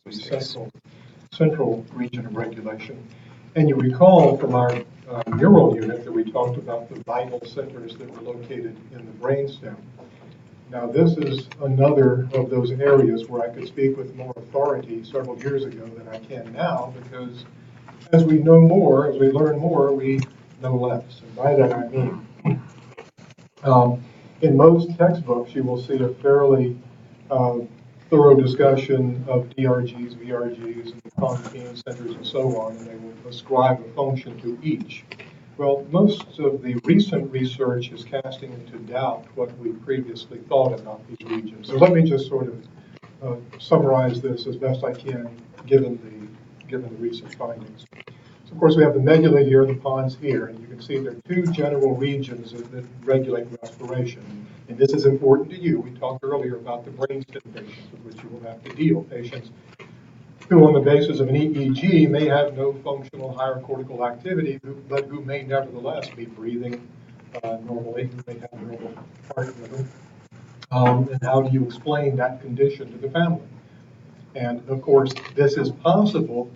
centers, the central region of regulation. And you recall from our neural unit that we talked about the vital centers that were located in the brainstem. Now, this is another of those areas where I could speak with more authority several years ago than I can now, because as we know more, as we learn more, we know less. And by that I mean, in most textbooks, you will see a fairly thorough discussion of DRGs, VRGs, and Pontine centers and so on, and they will ascribe a function to each. Well, most of the recent research is casting into doubt what we previously thought about these regions. So let me just sort of summarize this as best I can, given the recent findings. So of course, we have the medulla here, the pons here, and you can see there are two general regions that regulate respiration. And this is important to you. We talked earlier about the brainstem patients with which you will have to deal. Patients who, on the basis of an EEG, may have no functional higher cortical activity, but who may nevertheless be breathing normally, who may have normal heart rhythm. And how do you explain that condition to the family? And of course, this is possible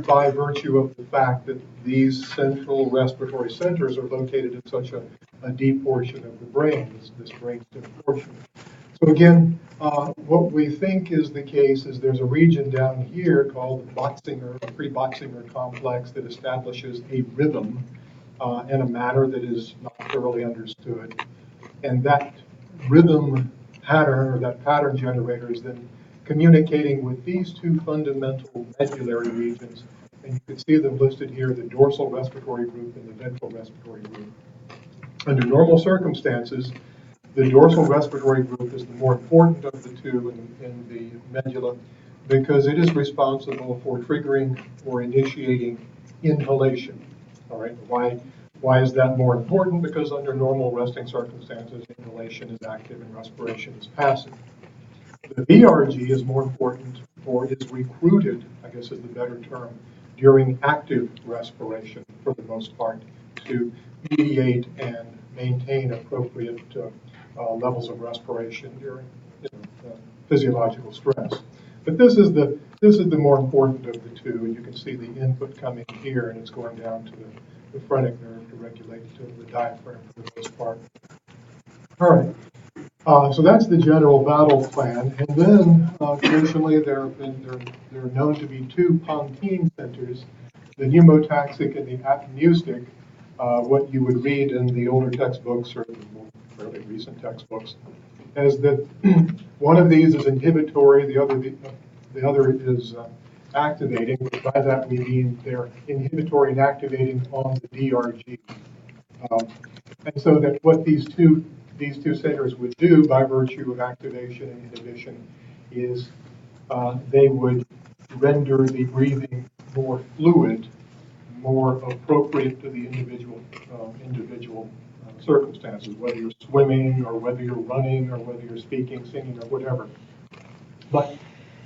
by virtue of the fact that these central respiratory centers are located in such a deep portion of the brain, this brainstem portion. So again, what we think is the case is there's a region down here called the pre-Botzinger complex that establishes a rhythm in a manner that is not thoroughly understood. And that rhythm pattern, or that pattern generator, is then communicating with these two fundamental medullary regions. And you can see them listed here, the dorsal respiratory group and the ventral respiratory group. Under normal circumstances, the dorsal respiratory group is the more important of the two in the medulla because it is responsible for triggering or initiating inhalation. All right, why is that more important? Because under normal resting circumstances, inhalation is active and respiration is passive. The VRG is more important, or is recruited, I guess is the better term, during active respiration for the most part to mediate and maintain appropriate levels of respiration during physiological stress. But this is the more important of the two, and you can see the input coming here, and it's going down to the phrenic nerve to regulate to the diaphragm for the most part. All right. So that's the general battle plan, and then traditionally there are known to be two Pontine centers, the pneumotaxic and the apneustic. What you would read in the older textbooks or the more fairly recent textbooks, is that one of these is inhibitory, the other is activating. By that we mean they're inhibitory and activating on the DRG. And so that what these two centers would do by virtue of activation and inhibition is they would render the breathing more fluid, more appropriate to the individual circumstances, whether you're swimming or whether you're running or whether you're speaking, singing, or whatever. But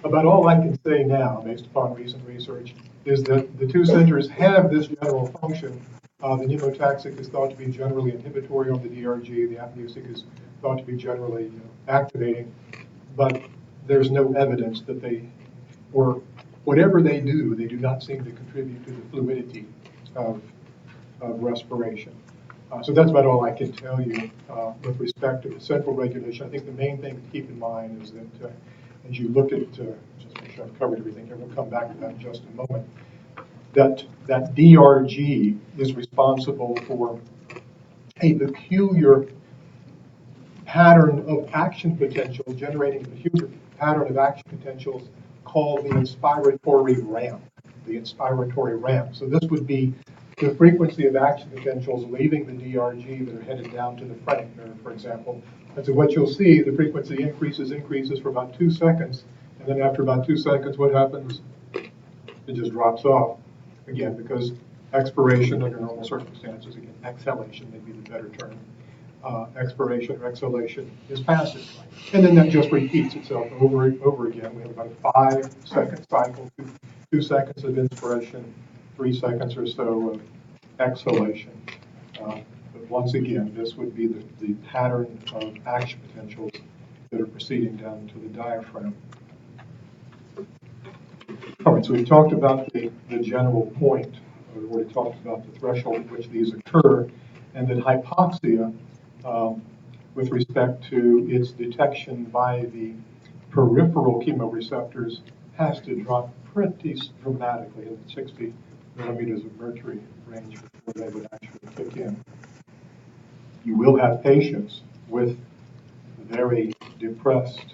about all I can say now, based upon recent research, is that the two centers have this general function. The pneumotaxic is thought to be generally inhibitory on the DRG. The apneusic is thought to be generally activating. But there's no evidence that or whatever they do not seem to contribute to the fluidity of respiration. So that's about all I can tell you with respect to the central regulation. I think the main thing to keep in mind is that as you look at, just make sure I've covered everything here, we'll come back to that in just a moment, that DRG is responsible for a peculiar pattern of action potential, generating a peculiar pattern of action potentials called the inspiratory ramp. The inspiratory ramp. So this would be the frequency of action potentials leaving the DRG that are headed down to the phrenic nerve, for example. And so what you'll see, the frequency increases for about 2 seconds, and then after about 2 seconds, what happens? It just drops off again, because expiration under normal circumstances, again, exhalation may be the better term. Expiration or exhalation is passive. And then that just repeats itself over and over again. We have about a 5-second cycle, 2 seconds of inspiration, 3 seconds or so of exhalation. But once again, this would be the pattern of action potentials that are proceeding down to the diaphragm. All right, so we talked about the general point. We've already talked about the threshold at which these occur, and that hypoxia, with respect to its detection by the peripheral chemoreceptors, has to drop pretty dramatically in the 60 millimeters of mercury range before they would actually kick in. You will have patients with very depressed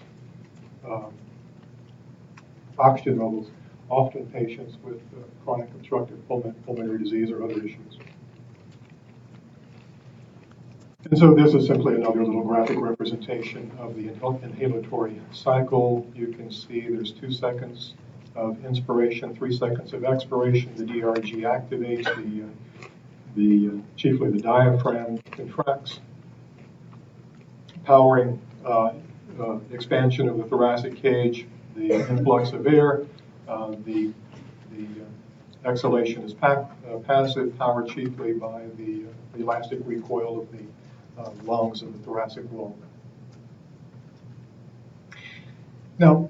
oxygen levels, often patients with chronic obstructive pulmonary disease or other issues. And so this is simply another little graphic representation of the inhalatory cycle. You can see there's 2 seconds of inspiration, 3 seconds of expiration. The DRG activates, chiefly the diaphragm contracts, powering expansion of the thoracic cage, the influx of air, the exhalation is passive, powered chiefly by the elastic recoil of the lungs and the thoracic wall. Now,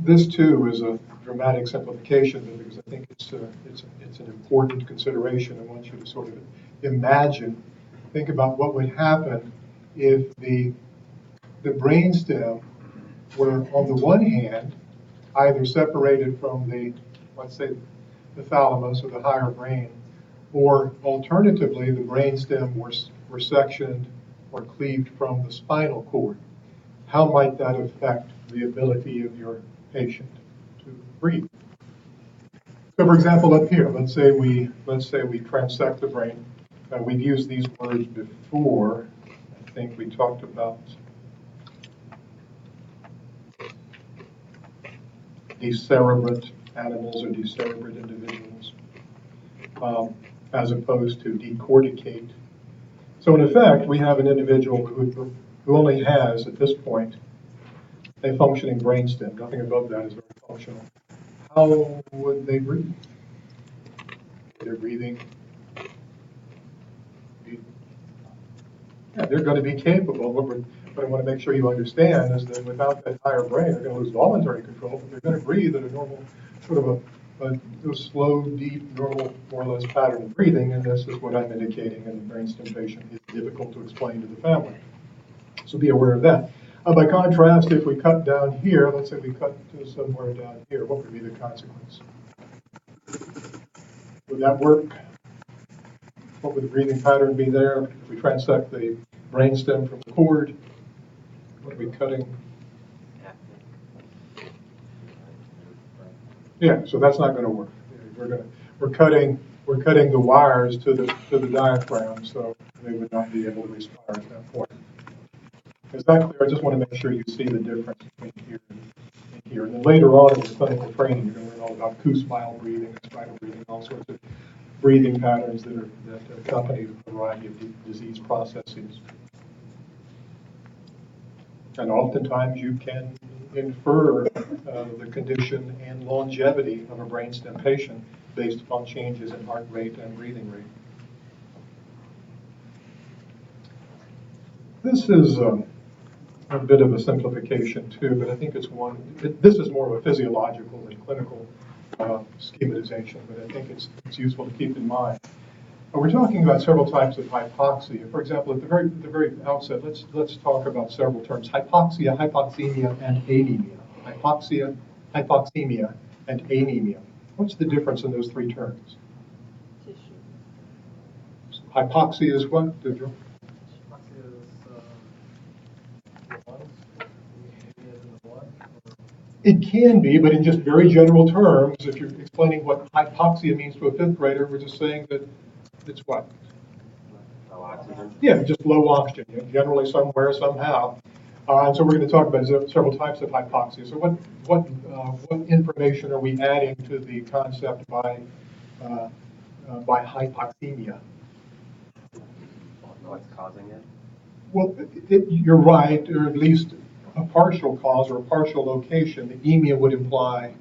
this too is a dramatic simplification because I think it's an important consideration. I want you to sort of think about what would happen if the brainstem were, on the one hand, either separated from let's say, the thalamus or the higher brain, or alternatively, the brainstem were sectioned or cleaved from the spinal cord. How might that affect the ability of your patient to breathe? So, for example, up here, let's say we transect the brain. We've used these words before. I think we talked about decerebrate animals or decerebrate individuals, as opposed to decorticate. So in effect, we have an individual who only has, at this point, a functioning brainstem. Nothing above that is very functional. How would they breathe? They're breathing. Yeah, they're going to be capable. What I want to make sure you understand is that without that higher brain, they're going to lose voluntary control, but they're going to breathe at a normal, sort of a slow, deep, normal, more or less pattern of breathing, and this is what I'm indicating in the brainstem patient. It's difficult to explain to the family. So be aware of that. By contrast, if we cut down here, let's say we cut to somewhere down here, what would be the consequence? Would that work? What would the breathing pattern be there? If we transect the brainstem from the cord, what are we cutting? Yeah, so that's not going to work. We're cutting the wires to the diaphragm, so they would not be able to respire at that point. Is that clear? I just want to make sure you see the difference between here and here. And then later on in the clinical training, you're going to learn all about Kussmail breathing, spiral breathing, all sorts of breathing patterns that accompany a variety of disease processes. And oftentimes you can infer the condition and longevity of a brainstem patient based upon changes in heart rate and breathing rate. This is a bit of a simplification too, but I think this is more of a physiological than clinical schematization, but I think it's useful to keep in mind. We're talking about several types of hypoxia. For example, at the very outset, let's talk about several terms: hypoxia, hypoxemia, and anemia. Hypoxia, hypoxemia, and anemia. What's the difference in those 3 terms? Tissue. So hypoxia is what? Hypoxia is the lungs, anemia is in the blood. It can be, but in just very general terms, if you're explaining what hypoxia means to a 5th grader, we're just saying that it's what? Low oxygen. Yeah, just low oxygen, generally somewhere, somehow. And so we're going to talk about several types of hypoxia. So what information are we adding to the concept by hypoxemia? What's causing it? Well, you're right, or at least a partial cause or a partial location. The emia would imply,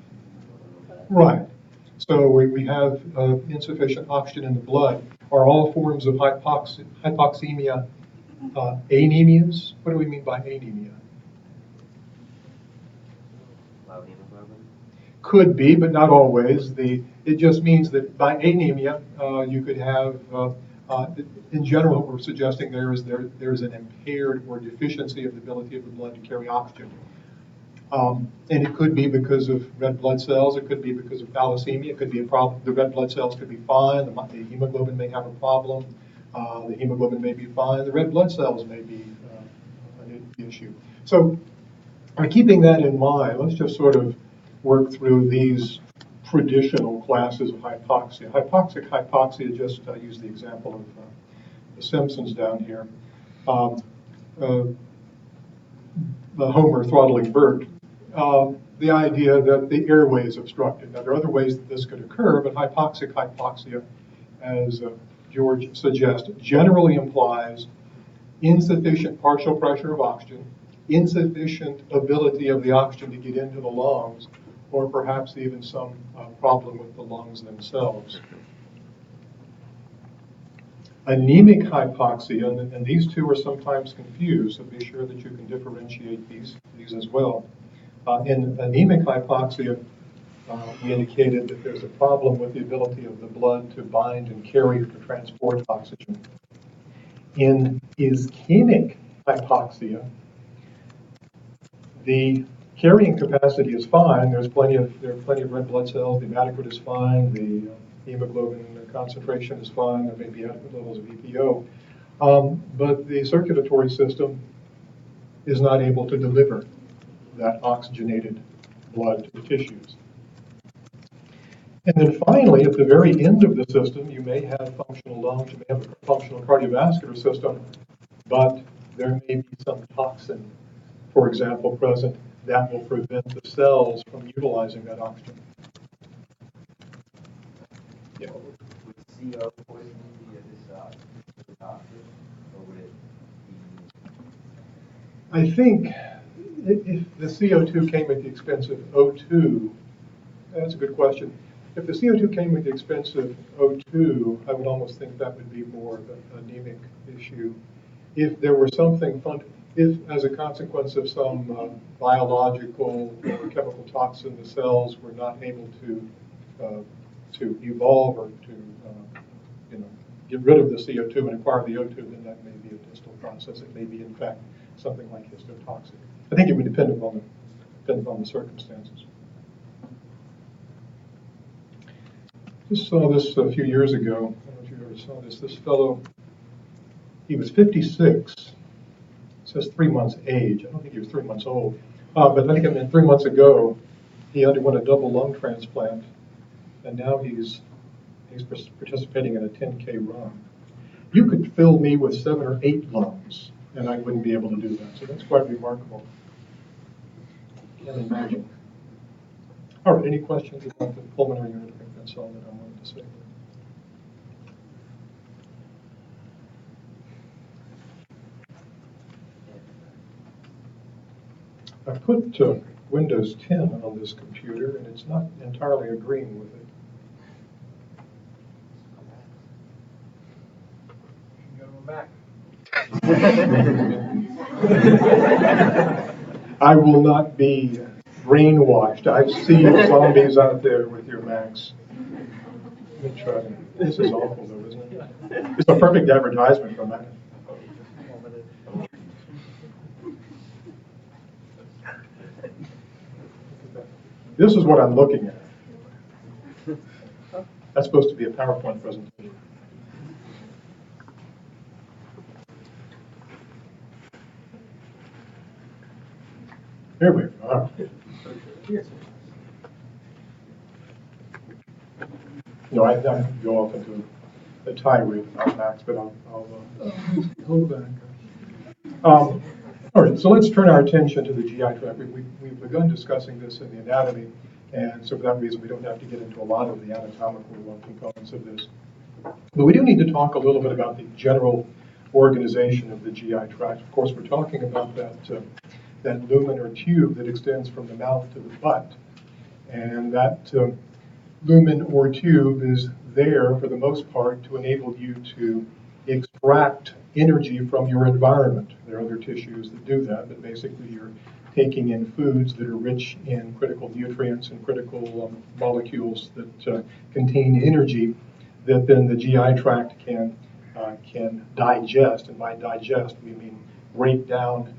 right. So we have insufficient oxygen in the blood. Are all forms of hypoxemia anemias? What do we mean by anemia? Low hemoglobin. Could be, but not always. It just means that by anemia, you could have, in general, what we're suggesting there is an impaired or deficiency of the ability of the blood to carry oxygen. And it could be because of red blood cells. It could be because of thalassemia. It could be a problem. The red blood cells could be fine. The hemoglobin may have a problem. The hemoglobin may be fine. The red blood cells may be an issue. So by keeping that in mind, let's just sort of work through these traditional classes of hypoxia. Hypoxic hypoxia, just use the example of the Simpsons down here. The Homer throttling Bert. The idea that the airway is obstructed. Now, there are other ways that this could occur, but hypoxic hypoxia, as George suggests, generally implies insufficient partial pressure of oxygen, insufficient ability of the oxygen to get into the lungs, or perhaps even some problem with the lungs themselves. Anemic hypoxia, and these two are sometimes confused, so be sure that you can differentiate these as well. In anemic hypoxia, we indicated that there's a problem with the ability of the blood to bind and carry or to transport oxygen. In ischemic hypoxia, the carrying capacity is fine. There are plenty of red blood cells. The hematocrit is fine. The hemoglobin concentration is fine. There may be adequate levels of EPO. But the circulatory system is not able to deliver that oxygenated blood to the tissues. And then finally, at the very end of the system, you may have functional lungs, you may have a functional cardiovascular system, but there may be some toxin, for example, present that will prevent the cells from utilizing that oxygen. Yeah. Would CO poisoning be a doctor, or would it be? I think if the CO2 came at the expense of O2, that's a good question. If the CO2 came at the expense of O2, I would almost think that would be more of an anemic issue. If there were something if as a consequence of some biological or chemical toxin, the cells were not able to evolve or to get rid of the CO2 and acquire the O2, then that may be a distal process. It may be, in fact, something like histotoxic. I think it would depend upon the circumstances. Just saw this a few years ago. I don't know if you ever saw this. This fellow, he was 56. It says 3 months age. I don't think he was 3 months old. But I think 3 months ago, he underwent a double lung transplant, and now he's participating in a 10K run. You could fill me with 7 or 8 lungs, and I wouldn't be able to do that. So that's quite remarkable. Can't imagine. All right, any questions about the pulmonary unit? I think that's all that I wanted to say. I put Windows 10 on this computer, and it's not entirely agreeing with it. Go back. I will not be brainwashed. I see zombies out there with your Macs. Let me try. This is awful, though, isn't it? It's a perfect advertisement for Mac. This is what I'm looking at. That's supposed to be a PowerPoint presentation. Here we are. No, I go off into a tirade about Max, but I'll hold back. All right, so let's turn our attention to the GI tract. We've begun discussing this in the anatomy, and so for that reason, we don't have to get into a lot of the anatomical components of this. But we do need to talk a little bit about the general organization of the GI tract. Of course, we're talking about that lumen or tube that extends from the mouth to the butt, and that lumen or tube is there for the most part to enable you to extract energy from your environment. There are other tissues that do that, but basically you're taking in foods that are rich in critical nutrients and critical molecules that contain energy that then the GI tract can digest. And by digest, we mean break down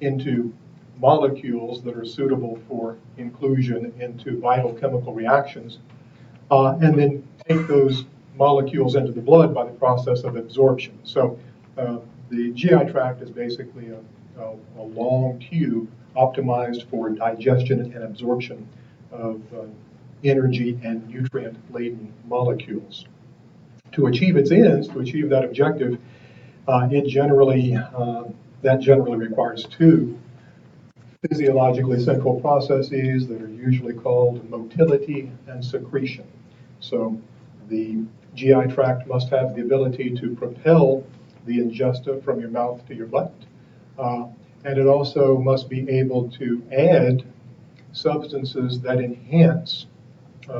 into molecules that are suitable for inclusion into vital chemical reactions, and then take those molecules into the blood by the process of absorption. So the GI tract is basically a long tube optimized for digestion and absorption of energy and nutrient-laden molecules. To achieve its ends, to achieve that objective, that generally requires two physiologically central processes that are usually called motility and secretion. So the GI tract must have the ability to propel the ingesta from your mouth to your butt, and it also must be able to add substances that enhance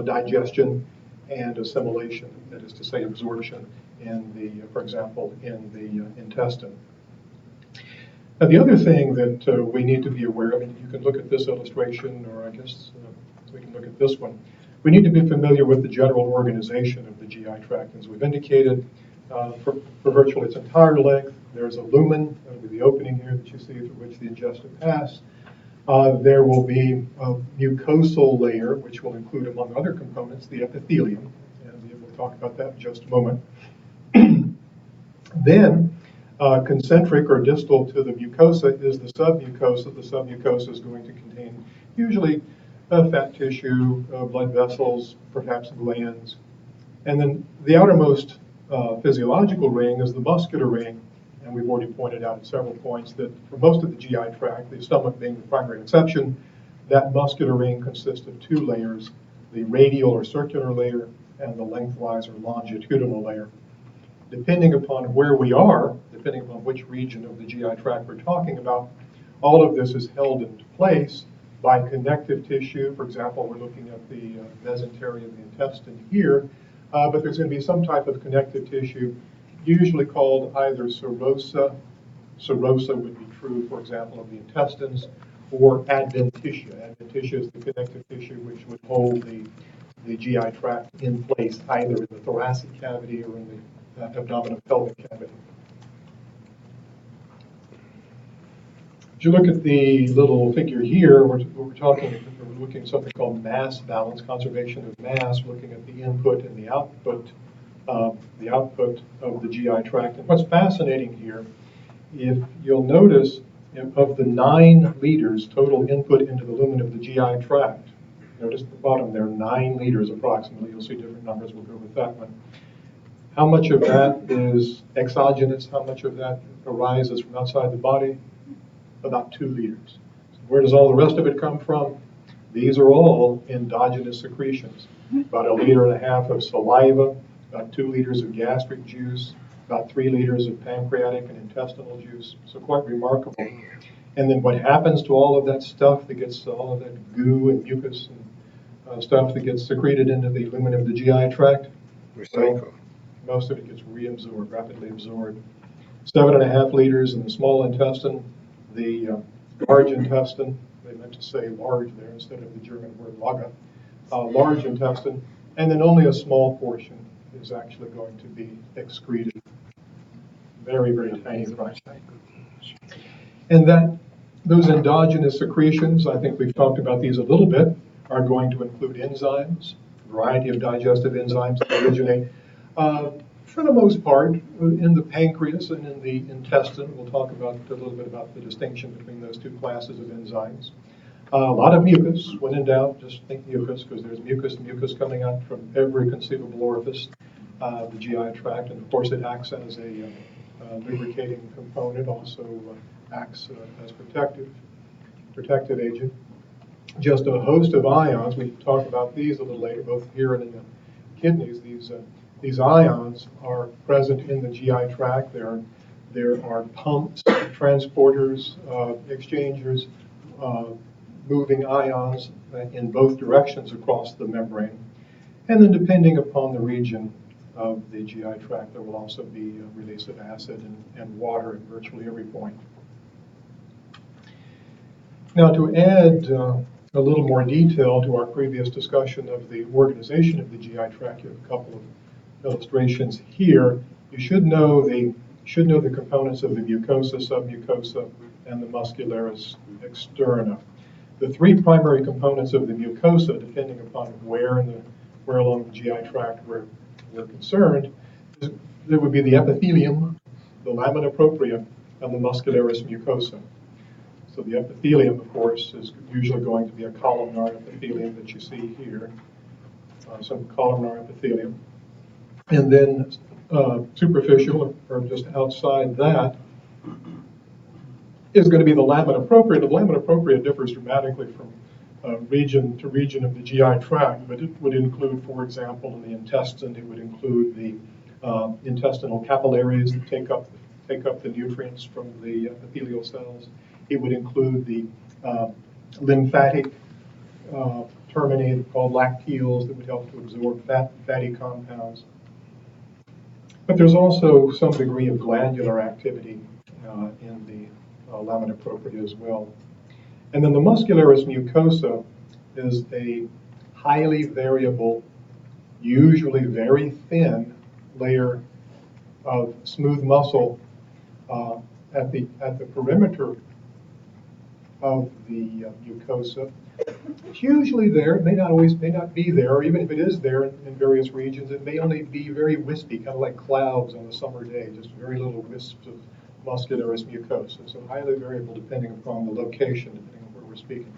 digestion and assimilation, that is to say absorption for example, in the intestine. Now, the other thing that we need to be aware of, and you can look at this illustration, or I guess we can look at this one. We need to be familiar with the general organization of the GI tract. As we've indicated, for virtually its entire length, there's a lumen, that would be the opening here that you see through which the ingesta pass. There will be a mucosal layer, which will include, among other components, the epithelium, and we'll talk about that in just a moment. Then, concentric or distal to the mucosa is the submucosa. The submucosa is going to contain usually fat tissue, blood vessels, perhaps glands. And then the outermost physiological ring is the muscular ring. And we've already pointed out at several points that for most of the GI tract, the stomach being the primary exception, that muscular ring consists of two layers, the radial or circular layer and the lengthwise or longitudinal layer. Depending upon where we are, depending upon which region of the GI tract we're talking about, all of this is held into place by connective tissue. For example, we're looking at the mesentery of the intestine here, but there's going to be some type of connective tissue, usually called either serosa. Serosa would be true, for example, of the intestines, or adventitia. Adventitia is the connective tissue which would hold the GI tract in place, either in the thoracic cavity or in the abdominopelvic cavity. If you look at the little figure here, we're looking at something called mass balance, conservation of mass, looking at the input and the output of the GI tract. And what's fascinating here, if you'll notice, of the 9 liters total input into the lumen of the GI tract, notice at the bottom there, 9 liters approximately. You'll see different numbers. We'll go with that one. How much of that is exogenous? How much of that arises from outside the body? About 2 liters. Where does all the rest of it come from? These are all endogenous secretions. About 1.5 liters of saliva, about 2 liters of gastric juice, about 3 liters of pancreatic and intestinal juice. So quite remarkable. And then what happens to all of that stuff that gets, all of that goo and mucus and stuff that gets secreted into the lumen of the GI tract? Recycle. Well, most of it gets reabsorbed, rapidly absorbed. 7.5 liters in the small intestine, the large intestine, they meant to say large there instead of the German word Lager, large intestine, and then only a small portion is actually going to be excreted. Very, very tiny fraction. And those endogenous secretions, I think we've talked about these a little bit, are going to include enzymes, a variety of digestive enzymes that originate, for the most part, in the pancreas and in the intestine. We'll talk about a little bit about the distinction between those two classes of enzymes. A lot of mucus. When in doubt, just think mucus, because there's mucus coming out from every conceivable orifice, the GI tract, and of course it acts as a lubricating component, also acts as protective agent. Just a host of ions. We can talk about these a little later, both here and in the kidneys. These ions are present in the GI tract. There are pumps, transporters, exchangers, moving ions in both directions across the membrane. And then depending upon the region of the GI tract, there will also be a release of acid and water at virtually every point. Now, to add a little more detail to our previous discussion of the organization of the GI tract, you have a couple of illustrations here. You should know the components of the mucosa, submucosa, and the muscularis externa. The three primary components of the mucosa, depending upon where along the GI tract we're concerned, there would be the epithelium, the lamina propria, and the muscularis mucosa. So the epithelium, of course, is usually going to be a columnar epithelium that you see here, some columnar epithelium. And then superficial, or just outside that, is going to be the lamina propria. The lamina propria differs dramatically from region to region of the GI tract, but it would include, for example, in the intestine, it would include the intestinal capillaries that take up the nutrients from the epithelial cells. It would include the lymphatic terminae called lacteals that would help to absorb fatty compounds. But there's also some degree of glandular activity in the lamina propria as well. And then the muscularis mucosa is a highly variable, usually very thin layer of smooth muscle at the perimeter of the mucosa. It's usually there. It may not be there, or even if it is there in various regions, it may only be very wispy, kind of like clouds on a summer day, just very little wisps of muscularis mucosa. So highly variable depending upon the location, depending on where we're speaking.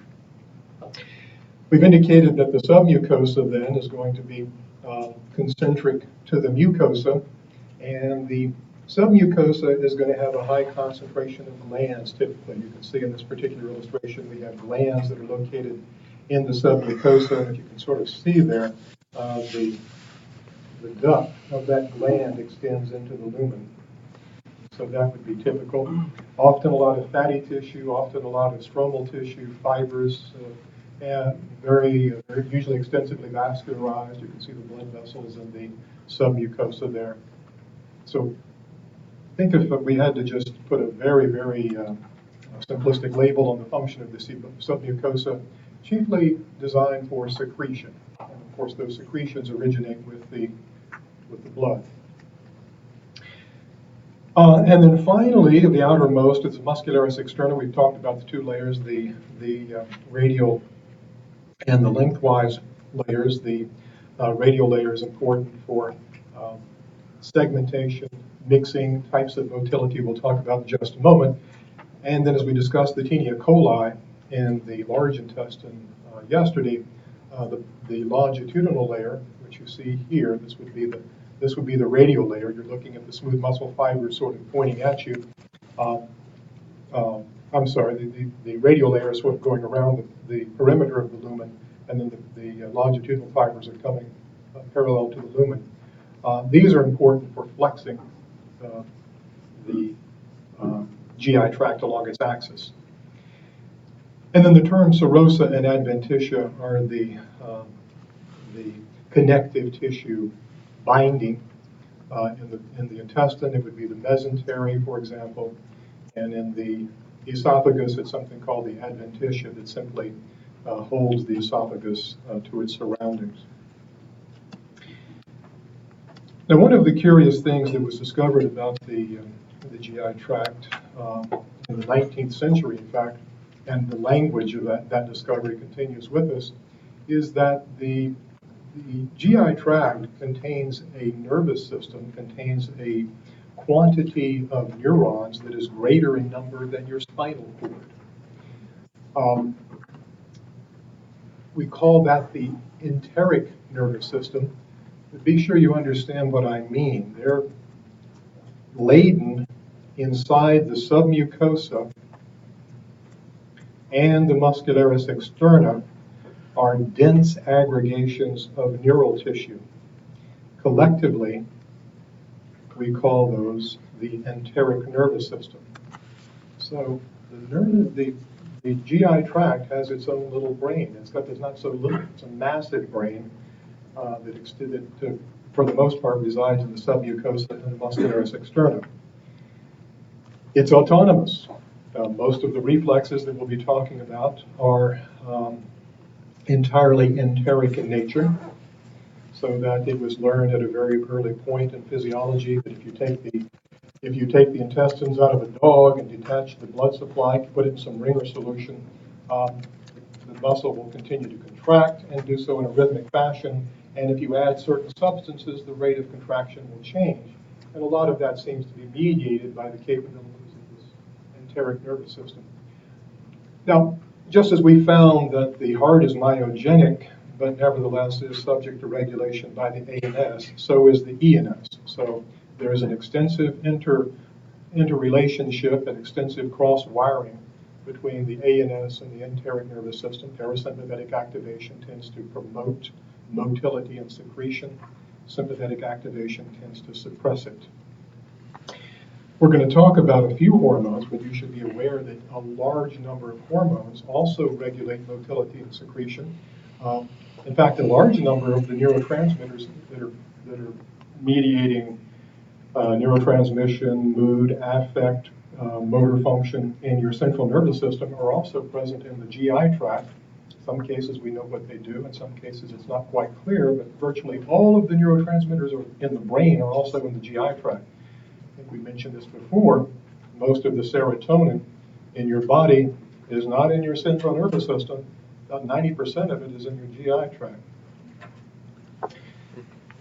We've indicated that the submucosa then is going to be concentric to the mucosa, and the submucosa is going to have a high concentration of glands typically. You can see in this particular illustration we have glands that are located in the submucosa, and if you can sort of see there, the duct of that gland extends into the lumen. So that would be typical. Often a lot of fatty tissue, often a lot of stromal tissue, fibers, and very usually extensively vascularized. You can see the blood vessels in the submucosa there. So think if we had to just put a very simplistic label on the function of the submucosa, chiefly designed for secretion. And of course, those secretions originate with the blood. And then finally, the outermost is the muscularis externa. We've talked about the two layers, the radial and the lengthwise layers. The radial layer is important for segmentation, mixing, types of motility we'll talk about in just a moment. And then as we discussed the Taenia coli in the large intestine yesterday, the longitudinal layer, which you see here, this would be the radial layer. You're looking at the smooth muscle fibers sort of pointing at you. I'm sorry, the radial layer is sort of going around the perimeter of the lumen, and then the longitudinal fibers are coming parallel to the lumen. These are important for flexing the GI tract along its axis. And then the terms serosa and adventitia are the connective tissue binding in the intestine. It would be the mesentery, for example, and in the esophagus, it's something called the adventitia that simply holds the esophagus to its surroundings. Now, one of the curious things that was discovered about the GI tract in the 19th century, in fact, and the language of that discovery continues with us, is that the GI tract contains a nervous system, contains a quantity of neurons that is greater in number than your spinal cord. We call that the enteric nervous system. But be sure you understand what I mean. They're laden inside the submucosa and the muscularis externa are dense aggregations of neural tissue. Collectively, we call those the enteric nervous system. So the GI tract has its own little brain. It's not so little, it's a massive brain that for the most part resides in the submucosa and the muscularis externa. It's autonomous. Most of the reflexes that we'll be talking about are entirely enteric in nature, so that it was learned at a very early point in physiology that if you take the intestines out of a dog and detach the blood supply, put it in some Ringer solution, the muscle will continue to contract and do so in a rhythmic fashion. And if you add certain substances, the rate of contraction will change. And a lot of that seems to be mediated by the capabilities of this enteric nervous system. Now, just as we found that the heart is myogenic, but nevertheless is subject to regulation by the ANS, so is the ENS. So there is an extensive interrelationship and extensive cross-wiring between the ANS and the enteric nervous system. Parasympathetic activation tends to promote motility and secretion. Sympathetic activation tends to suppress it. We're going to talk about a few hormones, but you should be aware that a large number of hormones also regulate motility and secretion. In fact, a large number of the neurotransmitters that are mediating neurotransmission, mood, affect, motor function in your central nervous system are also present in the GI tract. In some cases we know what they do, in some cases it's not quite clear, but virtually all of the neurotransmitters in the brain are also in the GI tract. I think we mentioned this before. Most of the serotonin in your body is not in your central nervous system. About 90% of it is in your GI tract.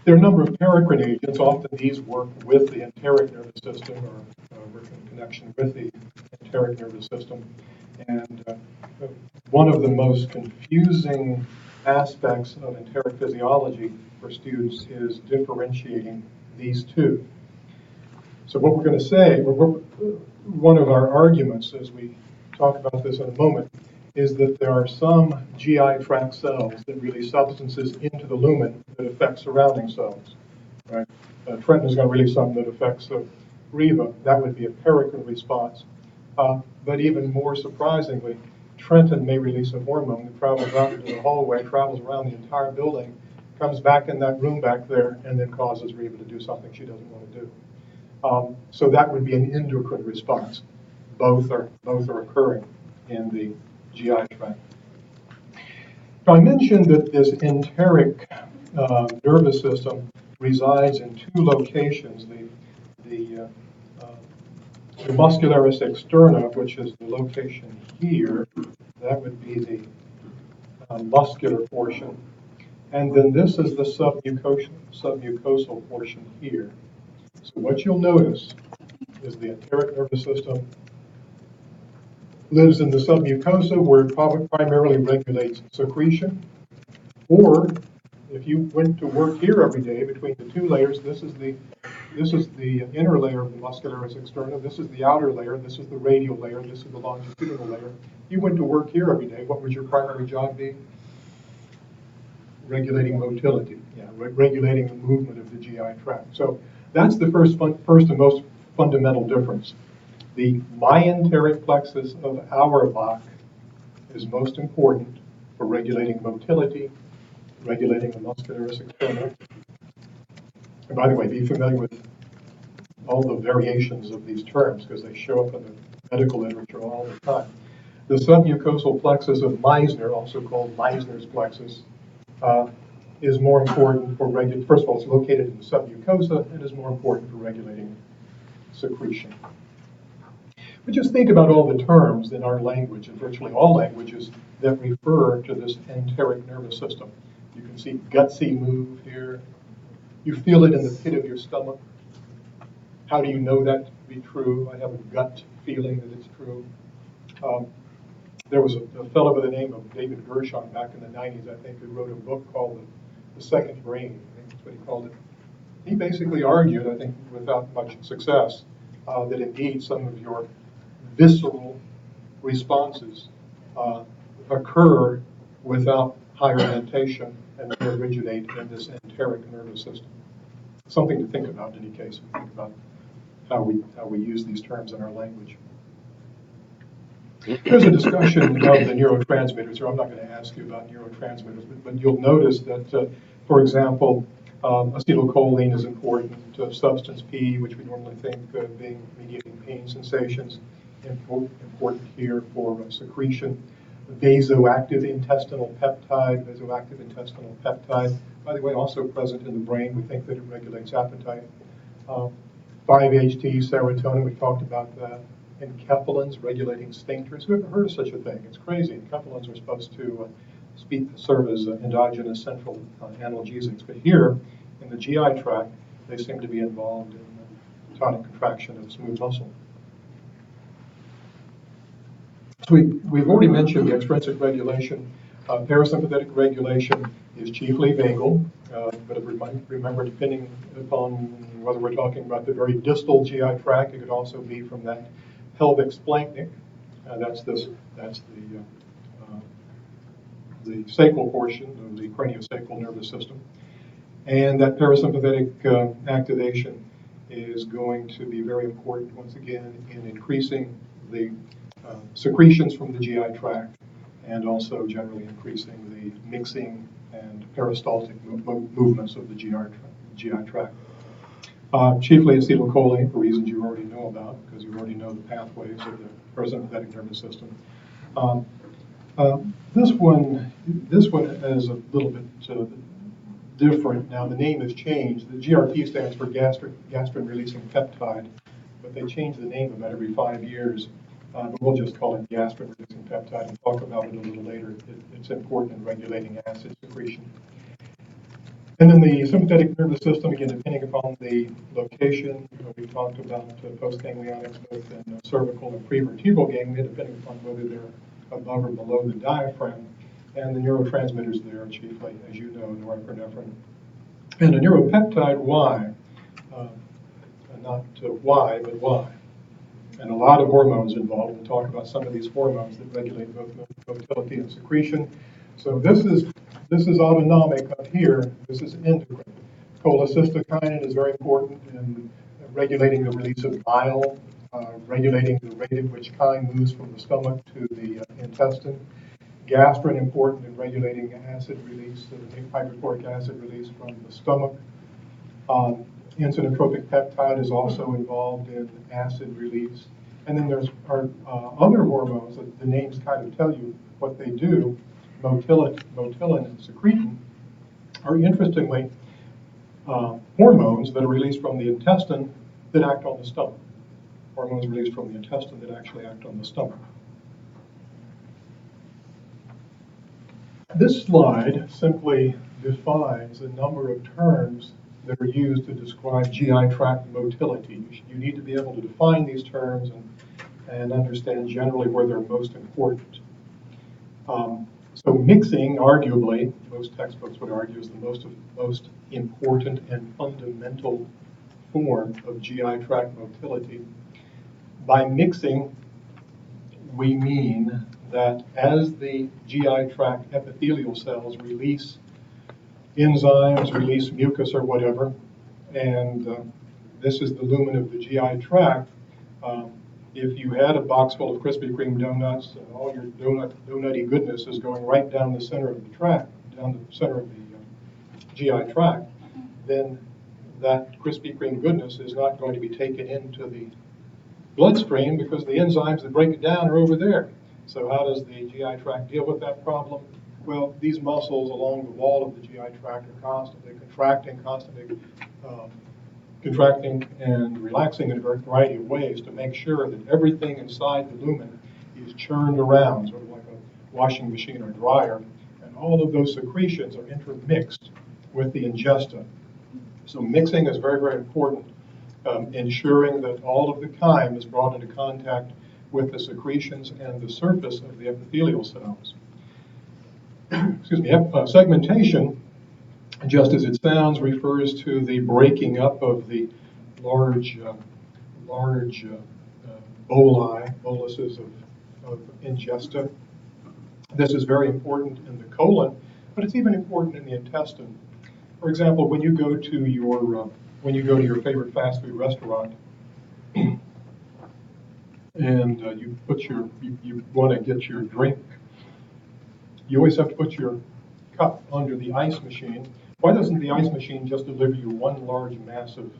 There are a number of paracrine agents. Often these work with the enteric nervous system or work in connection with the enteric nervous system. And one of the most confusing aspects of enteric physiology for students is differentiating these two. So what we're going to say, one of our arguments as we talk about this in a moment, is that there are some GI tract cells that release substances into the lumen that affect surrounding cells. Right? Trenton is going to release something that affects Riva. That would be a paracrine response. But even more surprisingly, Trenton may release a hormone that travels out into the hallway, travels around the entire building, comes back in that room back there, and then causes Riva to do something she doesn't want to do. So that would be an endocrine response. Both are occurring in the GI tract. Now, I mentioned that this enteric nervous system resides in two locations: the muscularis externa, which is the location here. That would be the muscular portion, and then this is the submucosal portion here. So what you'll notice is the enteric nervous system lives in the submucosa, where it primarily regulates secretion. Or if you went to work here every day between the two layers, this is the inner layer of the muscularis externa, this is the outer layer, this is the radial layer, this is the longitudinal layer. You went to work here every day, what would your primary job be? Regulating motility, regulating the movement of the GI tract. So that's the first and most fundamental difference. The myenteric plexus of Auerbach is most important for regulating motility, regulating the muscularis externa. And by the way, be familiar with all the variations of these terms because they show up in the medical literature all the time. The submucosal plexus of Meissner, also called Meissner's plexus, is more important for regulating. First of all, it's located in the submucosa and is more important for regulating secretion. But just think about all the terms in our language, and virtually all languages, that refer to this enteric nervous system. You can see gutsy move here. You feel it in the pit of your stomach. How do you know that to be true? I have a gut feeling that it's true. There was a fellow by the name of David Gershon back in the 90s, I think, who wrote a book called The Second Brain. I think that's what he called it. He basically argued, I think without much success, that indeed some of your visceral responses occur without higher mentation and they originate in this enteric nervous system. Something to think about in any case. Think about how we use these terms in our language. There's a discussion of the neurotransmitters here. I'm not going to ask you about neurotransmitters, but you'll notice that, for example, acetylcholine is important. Substance P, which we normally think being mediating pain sensations, important here for secretion. Vasoactive intestinal peptide, by the way, also present in the brain. We think that it regulates appetite. 5-HT, serotonin, we talked about that. Enkephalins, regulating sphincters. Who ever heard of such a thing? It's crazy. Enkephalins are supposed to serve as endogenous central analgesics. But here, in the GI tract, they seem to be involved in tonic contraction of smooth muscle. So we've already mentioned the extrinsic regulation. Parasympathetic regulation is chiefly vagal, but remember, depending upon whether we're talking about the very distal GI tract, it could also be from that pelvic splanchnic. That's the sacral portion of the craniosacral nervous system. And that parasympathetic activation is going to be very important, once again, in increasing the secretions from the GI tract and also generally increasing the mixing and peristaltic movements of the GI tract. Chiefly acetylcholine, for reasons you already know about, because you already know the pathways of the parasympathetic nervous system. This one is a little bit different. Now, the name has changed. The GRP stands for gastrin-releasing peptide, but they change the name about every 5 years. But we'll just call it gastrin-releasing peptide and talk about it a little later. It's important in regulating acid secretion. And then the sympathetic nervous system, again, depending upon the location, we talked about postganglionics both in cervical and prevertebral ganglia, depending upon whether they're above or below the diaphragm. And the neurotransmitters there, chiefly, as you know, norepinephrine. And a neuropeptide, why? Not why, but why. And a lot of hormones involved. We'll talk about some of these hormones that regulate both motility and secretion. So this is autonomic up here. This is endocrine. Cholecystokinin is very important in regulating the release of bile, regulating the rate at which chyme moves from the stomach to the intestine. Gastrin, important in regulating acid release, hydrochloric acid release from the stomach. Insulinotropic peptide is also involved in acid release. And then there's other hormones that the names kind of tell you what they do. Motilin and secretin are interestingly hormones that are released from the intestine that act on the stomach. Hormones released from the intestine that actually act on the stomach. This slide simply defines a number of terms that are used to describe GI tract motility. You need to be able to define these terms and understand generally where they're most important. So mixing, arguably, most textbooks would argue, is the most important and fundamental form of GI tract motility. By mixing, we mean that as the GI tract epithelial cells release enzymes, release mucus or whatever, and this is the lumen of the GI tract. If you had a box full of Krispy Kreme donuts and all your donutty goodness is going right down the center of the tract, down the center of the GI tract, then that Krispy Kreme goodness is not going to be taken into the bloodstream because the enzymes that break it down are over there. So how does the GI tract deal with that problem? Well, these muscles along the wall of the GI tract are constantly contracting and relaxing in a variety of ways to make sure that everything inside the lumen is churned around, sort of like a washing machine or dryer, and all of those secretions are intermixed with the ingesta. So mixing is very, very important, ensuring that all of the chyme is brought into contact with the secretions and the surface of the epithelial cells. Excuse me, segmentation, just as it sounds, refers to the breaking up of the large boluses of ingesta. This is very important in the colon, but it's even important in the intestine. For example, when you go to your favorite fast food restaurant, and you want to get your drink, you always have to put your cup under the ice machine. Why doesn't the ice machine just deliver you one large mass of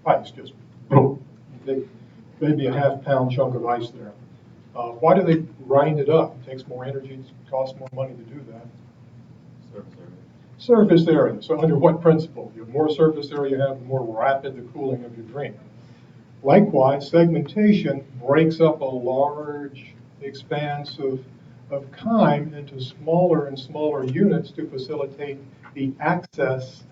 ice, just boom, big maybe a half-pound chunk of ice there. Why do they grind it up? It takes more energy, it costs more money to do that. Surface area. Surface area. So under what principle? The more surface area you have, the more rapid the cooling of your drink. Likewise, segmentation breaks up a large expanse of chyme into smaller and smaller units to facilitate the access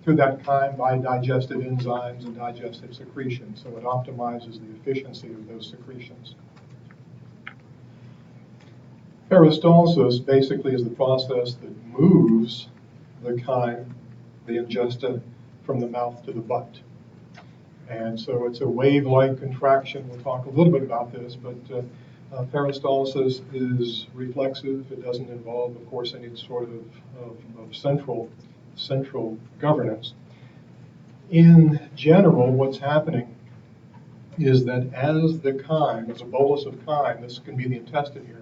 to that chyme by digestive enzymes and digestive secretions. So it optimizes the efficiency of those secretions. Peristalsis basically is the process that moves the chyme, the ingesta, from the mouth to the butt. And so it's a wave-like contraction. We'll talk a little bit about this, but peristalsis is reflexive. It doesn't involve, of course, any sort of central governance. In general, what's happening is that as the chyme, as a bolus of chyme, this can be the intestine here,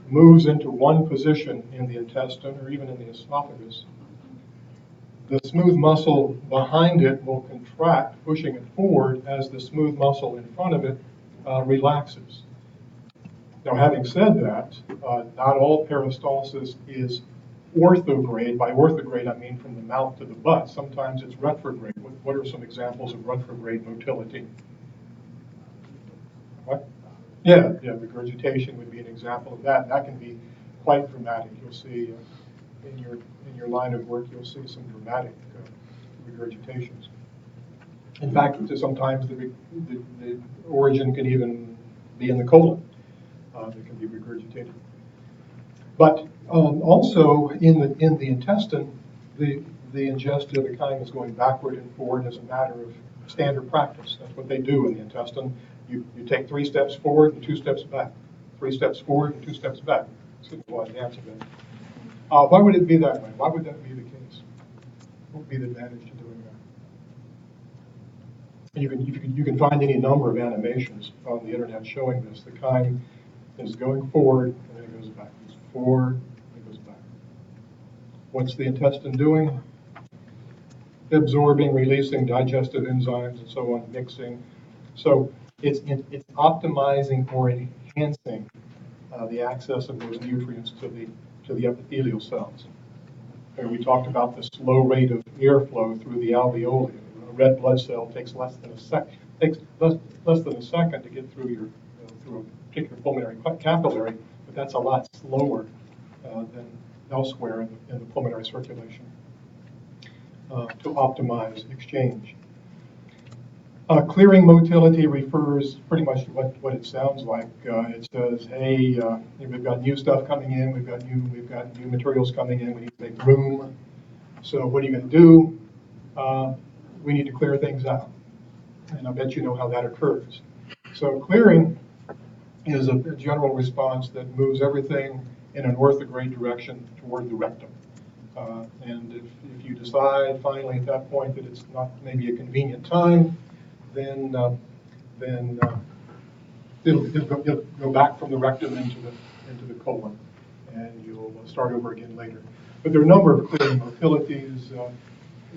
moves into one position in the intestine or even in the esophagus, the smooth muscle behind it will contract, pushing it forward as the smooth muscle in front of it relaxes. Now, having said that, not all peristalsis is orthograde. By orthograde, I mean from the mouth to the butt. Sometimes it's retrograde. What are some examples of retrograde motility? What? Yeah, regurgitation would be an example of that. That can be quite dramatic. You'll see in your line of work, you'll see some dramatic regurgitations. In fact, sometimes the origin can even be in the colon. It can be regurgitated. But also in the intestine, the ingestion of the chyme is going backward and forward as a matter of standard practice. That's what they do in the intestine. You take 3 steps forward and 2 steps back. 3 steps forward and 2 steps back. Simple advance of it. Why would it be that way? Why would that be the case? What would be the advantage to doing that? And you can find any number of animations on the internet showing this. The chyme is going forward and then it goes back. It's forward and it goes back. What's the intestine doing? Absorbing, releasing digestive enzymes and so on, mixing. So it's optimizing or enhancing the access of those nutrients to the epithelial cells. And we talked about the slow rate of airflow through the alveoli. A red blood cell takes less than a second. Takes less than a second to get through through a particular pulmonary capillary, but that's a lot slower than elsewhere in the pulmonary circulation to optimize exchange. Clearing motility refers pretty much to what it sounds like. It says, hey, we've got new stuff coming in, we've got new materials coming in, we need to make room. So what are you going to do? We need to clear things out. And I bet you know how that occurs. So clearing is a general response that moves everything in an orthograde direction toward the rectum. And if you decide finally at that point that it's not maybe a convenient time, then it'll go back from the rectum into the colon, and you'll start over again later. But there are a number of clearing motilities.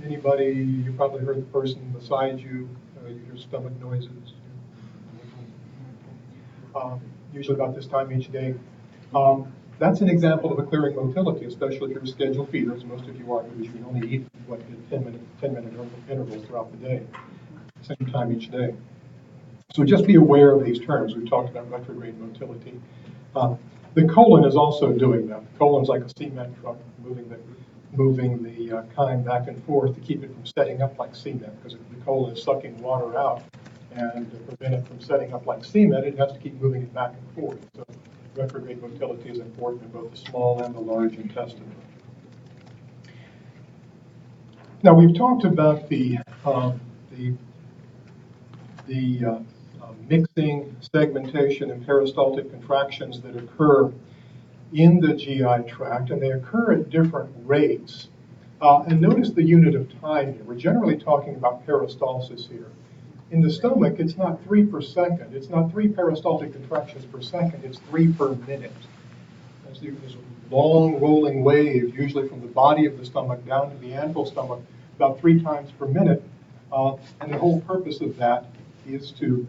Anybody, you probably heard the person beside you, you hear stomach noises. Usually about this time each day. That's an example of a clearing motility, especially if you're a scheduled feeder, as most of you are, because you can only eat 10-minute intervals throughout the day, same time each day. So just be aware of these terms. We've talked about retrograde motility. The colon is also doing that. The colon's like a cement truck moving the chyme back and forth to keep it from setting up like cement, because the colon is sucking water out, and to prevent it from setting up like cement, it has to keep moving it back and forth. So retrograde motility is important in both the small and the large intestine. Now we've talked about the mixing, segmentation, and peristaltic contractions that occur in the GI tract, and they occur at different rates. And notice the unit of time here. We're generally talking about peristalsis here. In the stomach, it's not 3 per second. It's not 3 peristaltic contractions per second. It's 3 per minute. There's a long rolling wave, usually from the body of the stomach down to the antral stomach, about 3 times per minute. And the whole purpose of that is to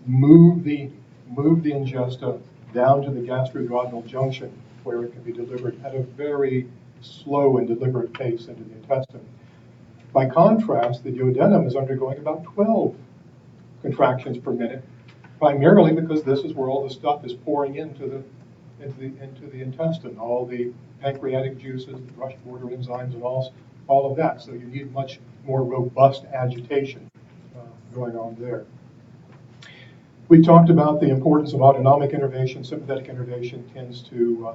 move the ingesta down to the gastroduodenal junction, where it can be delivered at a very slow and deliberate pace into the intestine. By contrast, the duodenum is undergoing about 12 contractions per minute, primarily because this is where all the stuff is pouring into the intestine, all the pancreatic juices, the brush border enzymes, and all of that. So you need much more robust agitation going on there. We talked about the importance of autonomic innervation. Sympathetic innervation tends to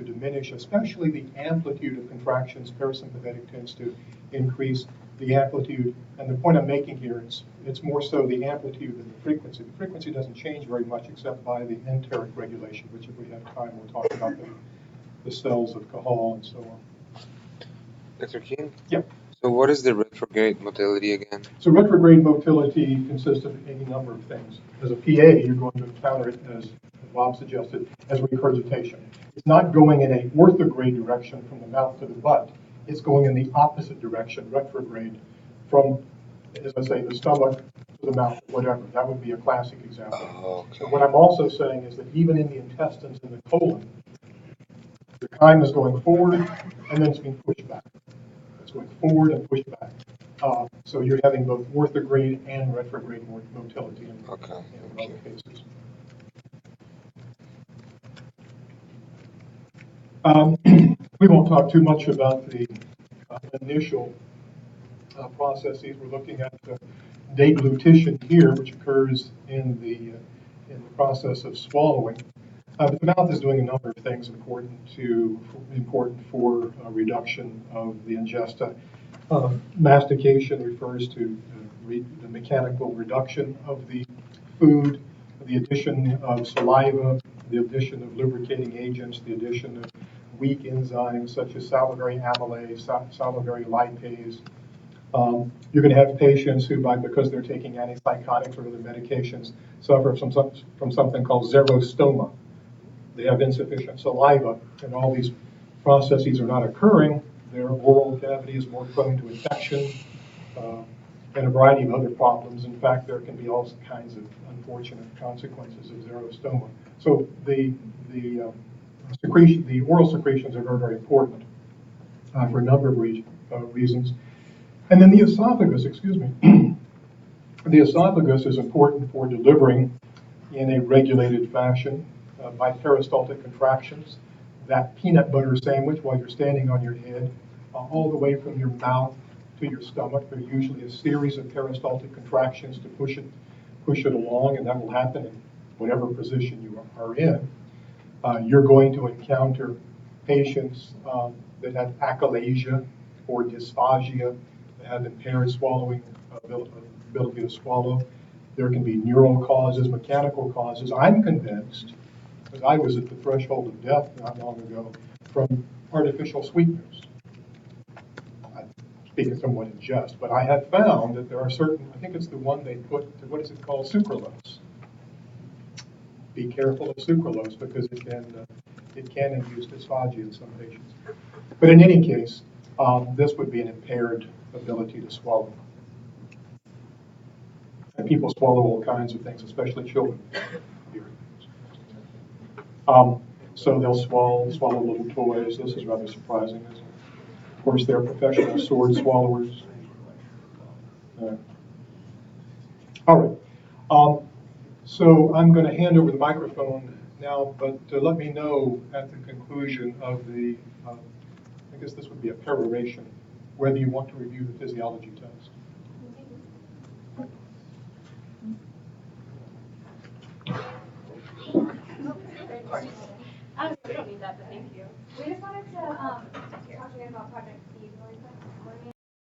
diminish, especially the amplitude of contractions. Parasympathetic tends to increase the amplitude. And the point I'm making here is it's more so the amplitude than the frequency. The frequency doesn't change very much except by the enteric regulation, which if we have time, we'll talk about the cells of Cajal and so on. Dr. King? Yep. So what is the retrograde motility again? So retrograde motility consists of any number of things. As a PA, you're going to encounter it, as Bob suggested, as regurgitation. It's not going in a orthograde direction from the mouth to the butt. It's going in the opposite direction, retrograde, from, as I say, the stomach to the mouth, whatever. That would be a classic example. Oh, okay. So what I'm also saying is that even in the intestines and the colon, the chyme is going forward and then it's being pushed back. It's going forward and pushed back. So you're having both orthograde and retrograde motility in other cases. We won't talk too much about the initial processes. We're looking at deglutition here, which occurs in the process of swallowing. But the mouth is doing a number of things important for reduction of the ingesta. Mastication refers to the mechanical reduction of the food, the addition of saliva, the addition of lubricating agents, the addition of weak enzymes such as salivary amylase, salivary lipase. You're going to have patients who, because they're taking antipsychotics or other medications, suffer from something called xerostoma. They have insufficient saliva, and all these processes are not occurring. Their oral cavity is more prone to infection and a variety of other problems. In fact, there can be all kinds of unfortunate consequences of xerostoma. So the oral secretions are very, very important for a number of reasons. And then the esophagus, the esophagus is important for delivering in a regulated fashion by peristaltic contractions. That peanut butter sandwich while you're standing on your head, all the way from your mouth to your stomach. There's usually a series of peristaltic contractions to push it along, and that will happen in whatever position you are in. You're going to encounter patients that have achalasia or dysphagia, that have impaired swallowing ability to swallow. There can be neural causes, mechanical causes. I'm convinced, because I was at the threshold of death not long ago, from artificial sweeteners. I'm speaking somewhat in jest, but I have found that there are certain, I think it's the one they put, what is it called, sucralose. Be careful of sucralose because it can induce dysphagia in some patients. But in any case, this would be an impaired ability to swallow. And people swallow all kinds of things, especially children. So they'll swallow little toys. This is rather surprising, isn't it? Of course, they're professional sword swallowers. All right. So I'm going to hand over the microphone now, but let me know at the conclusion of the, I guess this would be a peroration, whether you want to review the physiology test. We don't need that, but thank you. We just wanted to talk again about Project Seed really quick.